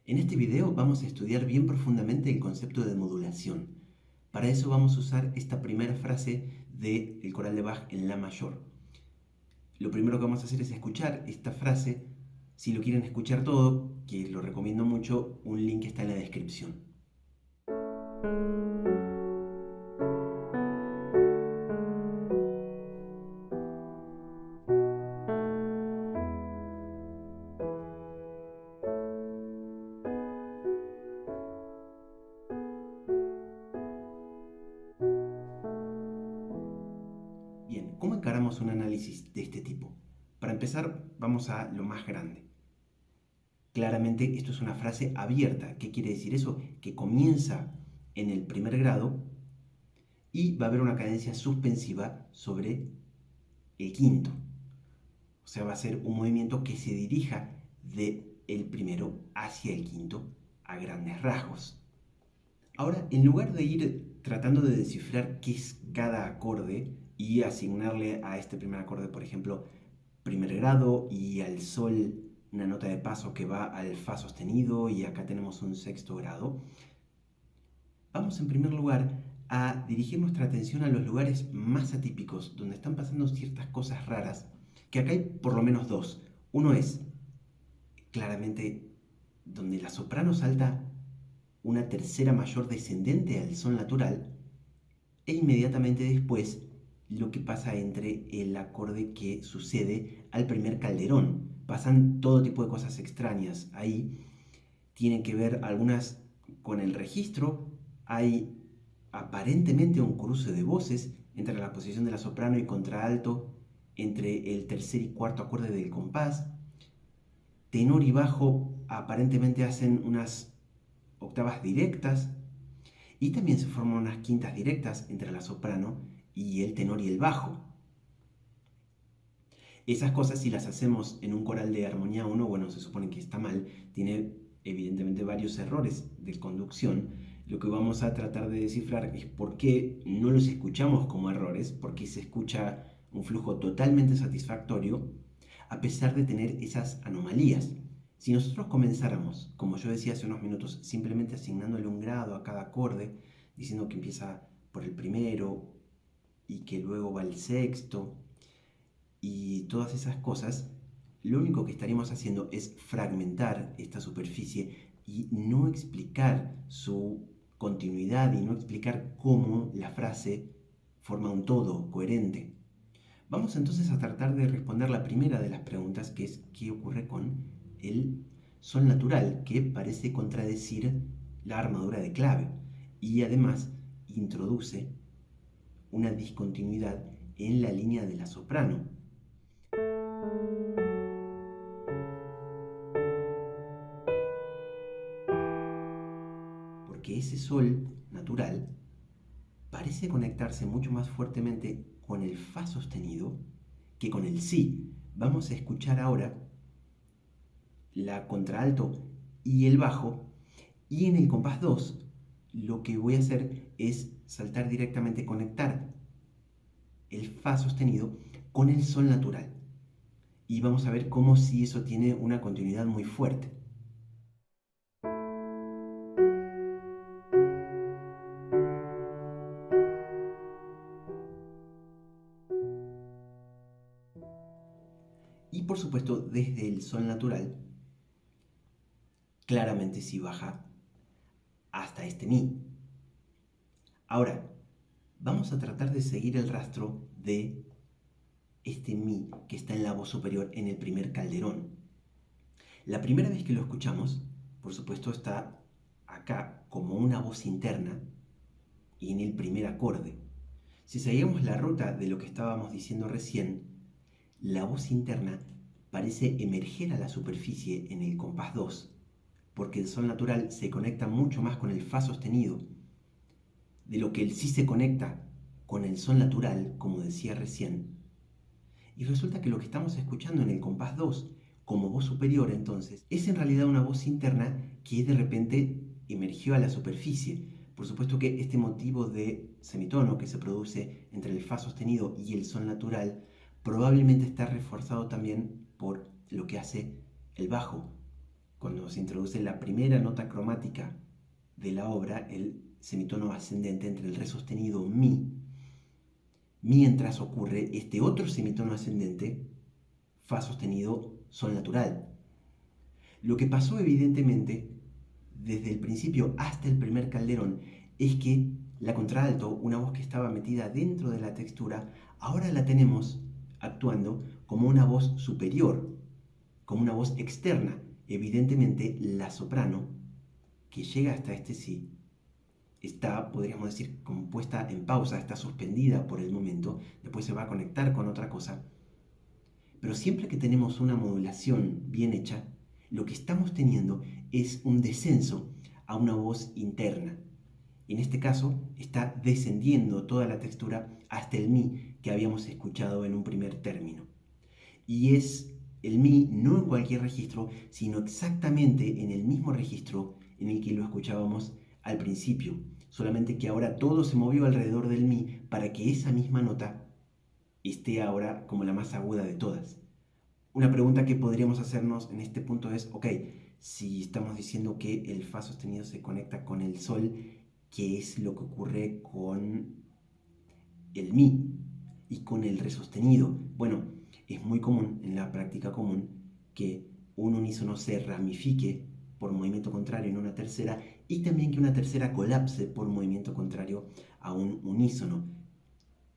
En este video vamos a estudiar bien profundamente el concepto de modulación. Para eso vamos a usar esta primera frase del coral de Bach en La mayor. Lo primero que vamos a hacer es escuchar esta frase. Si lo quieren escuchar todo, que lo recomiendo mucho, un link está en la descripción. Bien, ¿cómo encaramos un análisis de este tipo? Para empezar, vamos a lo más grande. Claramente esto es una frase abierta. ¿Qué quiere decir eso? Que comienza en el primer grado y va a haber una cadencia suspensiva sobre el quinto. O sea, va a ser un movimiento que se dirija del primero hacia el quinto a grandes rasgos. Ahora, en lugar de ir tratando de descifrar qué es cada acorde y asignarle a este primer acorde, por ejemplo, primer grado y al sol una nota de paso que va al fa sostenido y acá tenemos un sexto grado, vamos en primer lugar a dirigir nuestra atención a los lugares más atípicos, donde están pasando ciertas cosas raras, que acá hay por lo menos dos. Uno es, claramente, donde la soprano salta una tercera mayor descendente al sol natural, e inmediatamente después lo que pasa entre el acorde que sucede al primer calderón. Pasan todo tipo de cosas extrañas ahí. Tienen que ver algunas con el registro. Hay aparentemente un cruce de voces entre la posición de la soprano y contralto, entre el tercer y cuarto acorde del compás. Tenor y bajo aparentemente hacen unas octavas directas y también se forman unas quintas directas entre la soprano y el tenor y el bajo. Esas cosas, si las hacemos en un coral de armonía 1, bueno, se supone que está mal, tiene evidentemente varios errores de conducción. Lo que vamos a tratar de descifrar es por qué no los escuchamos como errores, por qué se escucha un flujo totalmente satisfactorio, a pesar de tener esas anomalías. Si nosotros comenzáramos, como yo decía hace unos minutos, simplemente asignándole un grado a cada acorde, diciendo que empieza por el primero y que luego va el sexto, y todas esas cosas, lo único que estaríamos haciendo es fragmentar esta superficie y no explicar su continuidad y no explicar cómo la frase forma un todo coherente. Vamos entonces a tratar de responder la primera de las preguntas, que es ¿qué ocurre con el sol natural? Que parece contradecir la armadura de clave y además introduce una discontinuidad en la línea de la soprano. Porque ese sol natural parece conectarse mucho más fuertemente con el fa sostenido que con el si. Vamos a escuchar ahora la contralto y el bajo, y en el compás 2 lo que voy a hacer es saltar directamente, conectar el fa sostenido con el sol natural. Y vamos a ver cómo si eso tiene una continuidad muy fuerte. Y por supuesto, desde el sol natural, claramente si baja hasta este mi. Ahora, vamos a tratar de seguir el rastro de este mi que está en la voz superior en el primer calderón. La primera vez que lo escuchamos, por supuesto, está acá como una voz interna y en el primer acorde. Si seguimos la ruta de lo que estábamos diciendo recién, la voz interna parece emerger a la superficie en el compás 2, porque el sol natural se conecta mucho más con el fa sostenido de lo que el si se conecta con el sol natural, como decía recién. Y resulta que lo que estamos escuchando en el compás 2 como voz superior, entonces, es en realidad una voz interna que de repente emergió a la superficie. Por supuesto que este motivo de semitono que se produce entre el fa sostenido y el sol natural probablemente está reforzado también por lo que hace el bajo cuando se introduce la primera nota cromática de la obra, el semitono ascendente entre el re sostenido mi, mientras ocurre este otro semitono ascendente, fa sostenido, sol natural. Lo que pasó evidentemente desde el principio hasta el primer calderón es que la contralto, una voz que estaba metida dentro de la textura, ahora la tenemos actuando como una voz superior, como una voz externa. Evidentemente la soprano, que llega hasta este sí, está, podríamos decir, como puesta en pausa, está suspendida por el momento, después se va a conectar con otra cosa. Pero siempre que tenemos una modulación bien hecha, lo que estamos teniendo es un descenso a una voz interna. En este caso está descendiendo toda la textura hasta el mi que habíamos escuchado en un primer término. Y es el mi no en cualquier registro, sino exactamente en el mismo registro en el que lo escuchábamos al principio. Solamente que ahora todo se movió alrededor del mi para que esa misma nota esté ahora como la más aguda de todas. Una pregunta que podríamos hacernos en este punto es, ok, si estamos diciendo que el fa sostenido se conecta con el sol, ¿qué es lo que ocurre con el mi y con el re sostenido? Bueno, es muy común en la práctica común que un unísono se ramifique por movimiento contrario en una tercera y también que una tercera colapse por movimiento contrario a un unísono.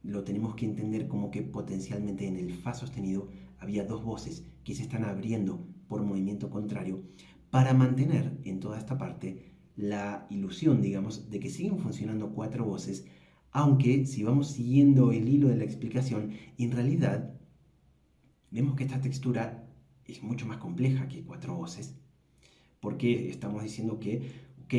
Lo tenemos que entender como que potencialmente en el fa sostenido había dos voces que se están abriendo por movimiento contrario para mantener en toda esta parte la ilusión, digamos, de que siguen funcionando cuatro voces, aunque si vamos siguiendo el hilo de la explicación, en realidad vemos que esta textura es mucho más compleja que cuatro voces, porque estamos diciendo que, ok,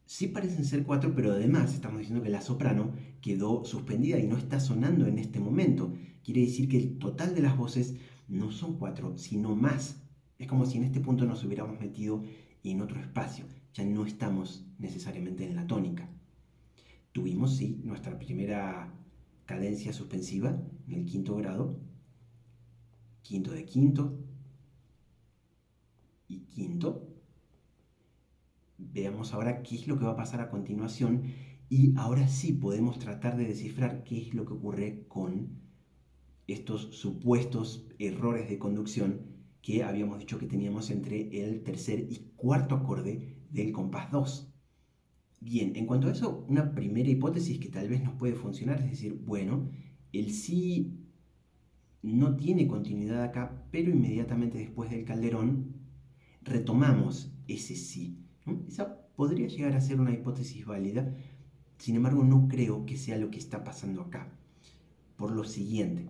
sí parecen ser cuatro, pero además estamos diciendo que la soprano quedó suspendida y no está sonando en este momento. Quiere decir que el total de las voces no son cuatro, sino más. Es como si en este punto nos hubiéramos metido en otro espacio. Ya no estamos necesariamente en la tónica. Tuvimos, sí, nuestra primera cadencia suspensiva en el quinto grado, quinto de quinto y quinto. Veamos ahora qué es lo que va a pasar a continuación y ahora sí podemos tratar de descifrar qué es lo que ocurre con estos supuestos errores de conducción que habíamos dicho que teníamos entre el tercer y cuarto acorde del compás 2. Bien, en cuanto a eso, una primera hipótesis que tal vez nos puede funcionar es decir, bueno, el sí no tiene continuidad acá, pero inmediatamente después del calderón retomamos ese sí. Esa podría llegar a ser una hipótesis válida, sin embargo no creo que sea lo que está pasando acá. Por lo siguiente,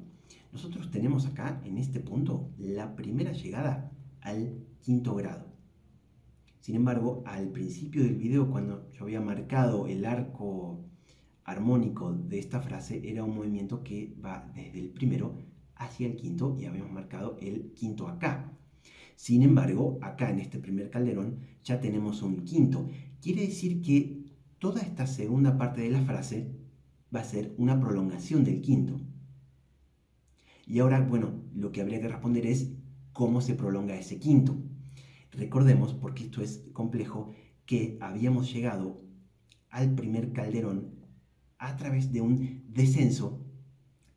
nosotros tenemos acá, en este punto, la primera llegada al quinto grado. Sin embargo, al principio del video, cuando yo había marcado el arco armónico de esta frase, era un movimiento que va desde el primero hacia el quinto y habíamos marcado el quinto acá. Sin embargo, acá en este primer calderón ya tenemos un quinto. Quiere decir que toda esta segunda parte de la frase va a ser una prolongación del quinto. Y ahora, bueno, lo que habría que responder es cómo se prolonga ese quinto. Recordemos, porque esto es complejo, que habíamos llegado al primer calderón a través de un descenso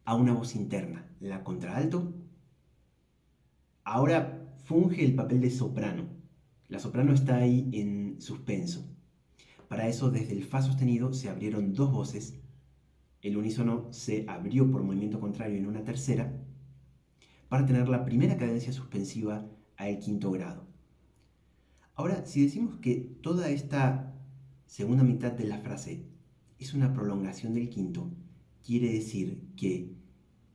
a una voz interna, la contralto. Ahora funge el papel de soprano. La soprano está ahí en suspenso. Para eso, desde el fa sostenido se abrieron dos voces. El unísono se abrió por movimiento contrario en una tercera para tener la primera cadencia suspensiva al quinto grado. Ahora, si decimos que toda esta segunda mitad de la frase es una prolongación del quinto, quiere decir que,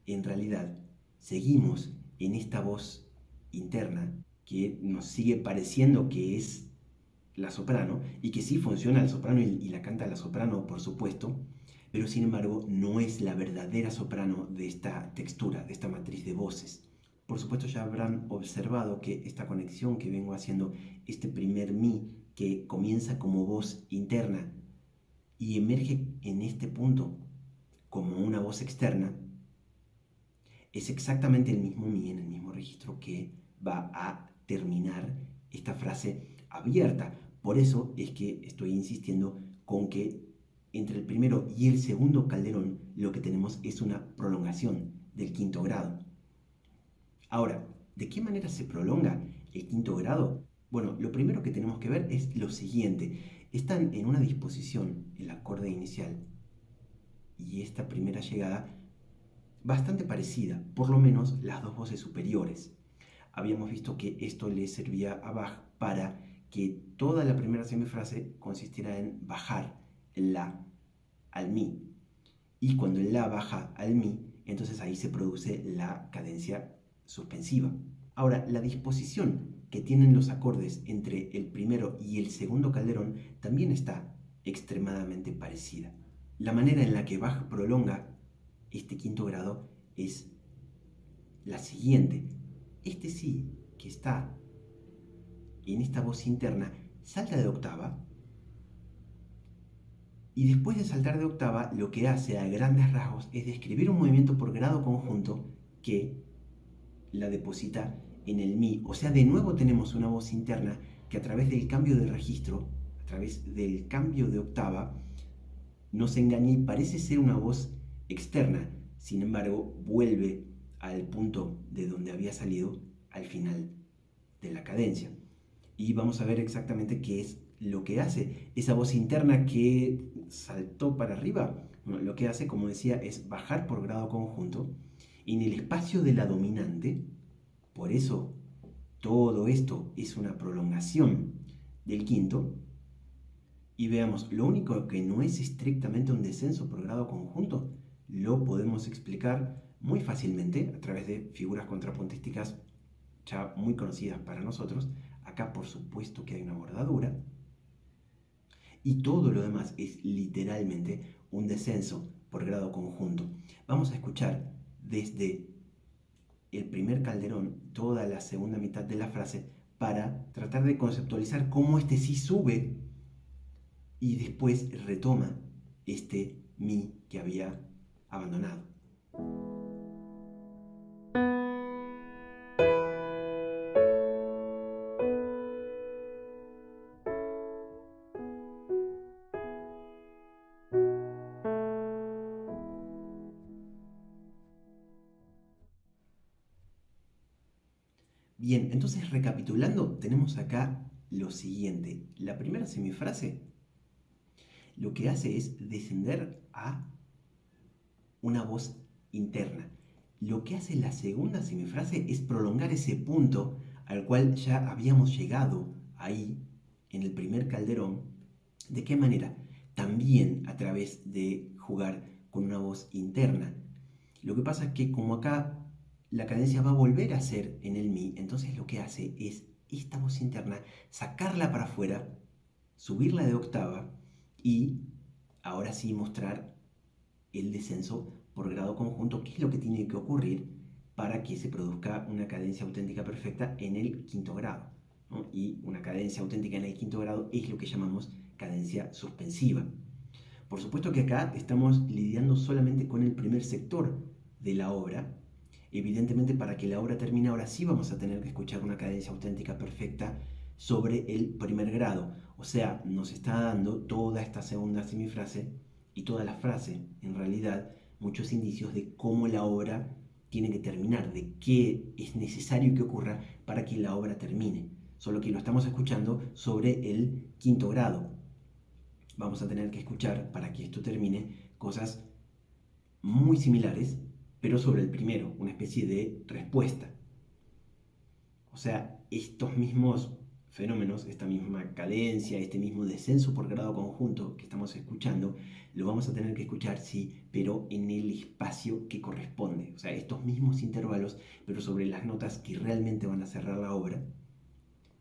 en realidad, seguimos en esta voz interna que nos sigue pareciendo que es la soprano y que sí funciona el soprano y la canta la soprano, por supuesto, pero sin embargo no es la verdadera soprano de esta textura, de esta matriz de voces. Por supuesto ya habrán observado que esta conexión que vengo haciendo, este primer mi que comienza como voz interna y emerge en este punto como una voz externa, es exactamente el mismo mi en el mismo registro que va a terminar esta frase abierta. Por eso es que estoy insistiendo con que entre el primero y el segundo calderón lo que tenemos es una prolongación del quinto grado. Ahora, ¿de qué manera se prolonga el quinto grado? Bueno, lo primero que tenemos que ver es lo siguiente. Están en una disposición el acorde inicial y esta primera llegada bastante parecida, por lo menos las dos voces superiores. Habíamos visto que esto le servía a Bach para que toda la primera semifrase consistiera en bajar el La al Mi. Y cuando el La baja al Mi, entonces ahí se produce la cadencia suspensiva. Ahora, la disposición que tienen los acordes entre el primero y el segundo calderón también está extremadamente parecida. La manera en la que Bach prolonga este quinto grado es la siguiente. Este Si que está en esta voz interna salta de octava y después de saltar de octava lo que hace a grandes rasgos es describir un movimiento por grado conjunto que la deposita en el Mi. O sea, de nuevo tenemos una voz interna que a través del cambio de registro, a través del cambio de octava, nos engaña y parece ser una voz externa. Sin embargo, vuelve al punto de donde había salido al final de la cadencia. Y vamos a ver exactamente qué es lo que hace. Esa voz interna que saltó para arriba, bueno, lo que hace, como decía, es bajar por grado conjunto en el espacio de la dominante. Por eso todo esto es una prolongación del quinto. Y veamos, lo único que no es estrictamente un descenso por grado conjunto, lo podemos explicar muy fácilmente a través de figuras contrapuntísticas ya muy conocidas para nosotros. Acá por supuesto que hay una bordadura. Y todo lo demás es literalmente un descenso por grado conjunto. Vamos a escuchar desde el primer calderón toda la segunda mitad de la frase para tratar de conceptualizar cómo este sí sube y después retoma este Mi que había abandonado. Bien, entonces recapitulando, tenemos acá lo siguiente. La primera semifrase lo que hace es descender a una voz interna. Lo que hace la segunda semifrase es prolongar ese punto al cual ya habíamos llegado ahí en el primer calderón. ¿De qué manera? También a través de jugar con una voz interna. Lo que pasa es que como acá la cadencia va a volver a ser en el Mi, entonces lo que hace es esta voz interna sacarla para afuera, subirla de octava y ahora sí mostrar el descenso por grado conjunto, que es lo que tiene que ocurrir para que se produzca una cadencia auténtica perfecta en el quinto grado, ¿no? Y una cadencia auténtica en el quinto grado es lo que llamamos cadencia suspensiva. Por supuesto que acá estamos lidiando solamente con el primer sector de la obra. Evidentemente, para que la obra termine, ahora sí vamos a tener que escuchar una cadencia auténtica perfecta sobre el primer grado. O sea, nos está dando toda esta segunda semifrase y toda la frase, en realidad, muchos indicios de cómo la obra tiene que terminar, de qué es necesario que ocurra para que la obra termine. Solo que lo estamos escuchando sobre el quinto grado. Vamos a tener que escuchar, para que esto termine, cosas muy similares, pero sobre el primero, una especie de respuesta. O sea, estos mismos fenómenos, esta misma cadencia, este mismo descenso por grado conjunto que estamos escuchando, lo vamos a tener que escuchar, sí, pero en el espacio que corresponde. O sea, estos mismos intervalos, pero sobre las notas que realmente van a cerrar la obra,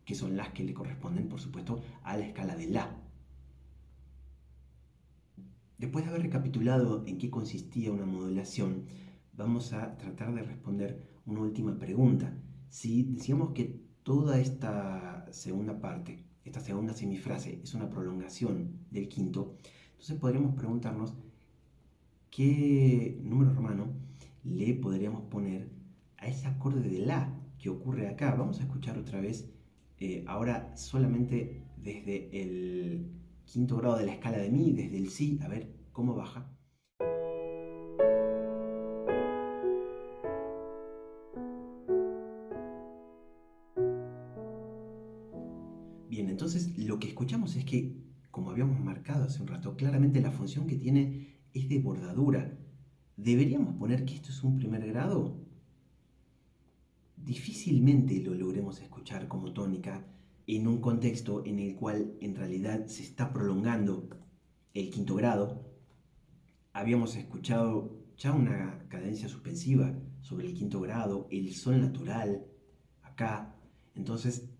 que son las que le corresponden, por supuesto, a la escala de La. Después de haber recapitulado en qué consistía una modulación, vamos a tratar de responder una última pregunta. Si decíamos que toda esta segunda parte, esta segunda semifrase, es una prolongación del quinto, entonces podríamos preguntarnos qué número romano le podríamos poner a ese acorde de La que ocurre acá. Vamos a escuchar otra vez ahora solamente desde el quinto grado de la escala de mi, desde el si, a ver cómo baja. Bien, entonces lo que escuchamos es que, como habíamos marcado hace un rato, claramente la función que tiene es de bordadura. ¿Deberíamos poner que esto es un primer grado? Difícilmente lo logremos escuchar como tónica en un contexto en el cual en realidad se está prolongando el quinto grado. Habíamos escuchado ya una cadencia suspensiva sobre el quinto grado, el sol natural, acá. Entonces,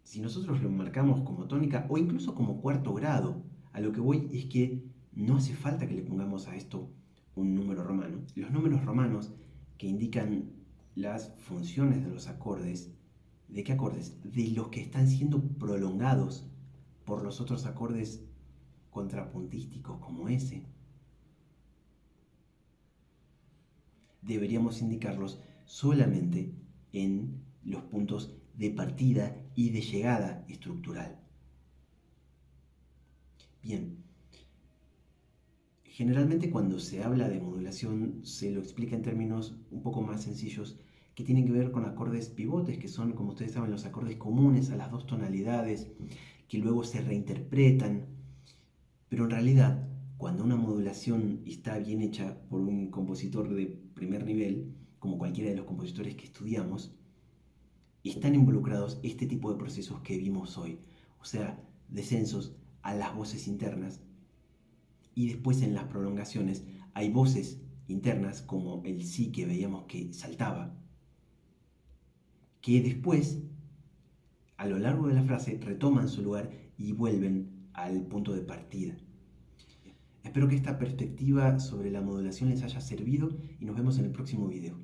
si nosotros lo marcamos como tónica o incluso como cuarto grado, a lo que voy es que no hace falta que le pongamos a esto un número romano. Los números romanos que indican las funciones de los acordes, ¿de qué acordes? De los que están siendo prolongados por los otros acordes contrapuntísticos como ese. Deberíamos indicarlos solamente en los puntos de partida y de llegada estructural. Bien, generalmente cuando se habla de modulación se lo explica en términos un poco más sencillos que tienen que ver con acordes pivotes, que son, como ustedes saben, los acordes comunes a las dos tonalidades, que luego se reinterpretan. Pero en realidad, cuando una modulación está bien hecha por un compositor de primer nivel, como cualquiera de los compositores que estudiamos, están involucrados este tipo de procesos que vimos hoy, o sea, descensos a las voces internas, y después en las prolongaciones hay voces internas como el si que veíamos que saltaba, que después, a lo largo de la frase, retoman su lugar y vuelven al punto de partida. Espero que esta perspectiva sobre la modulación les haya servido y nos vemos en el próximo video.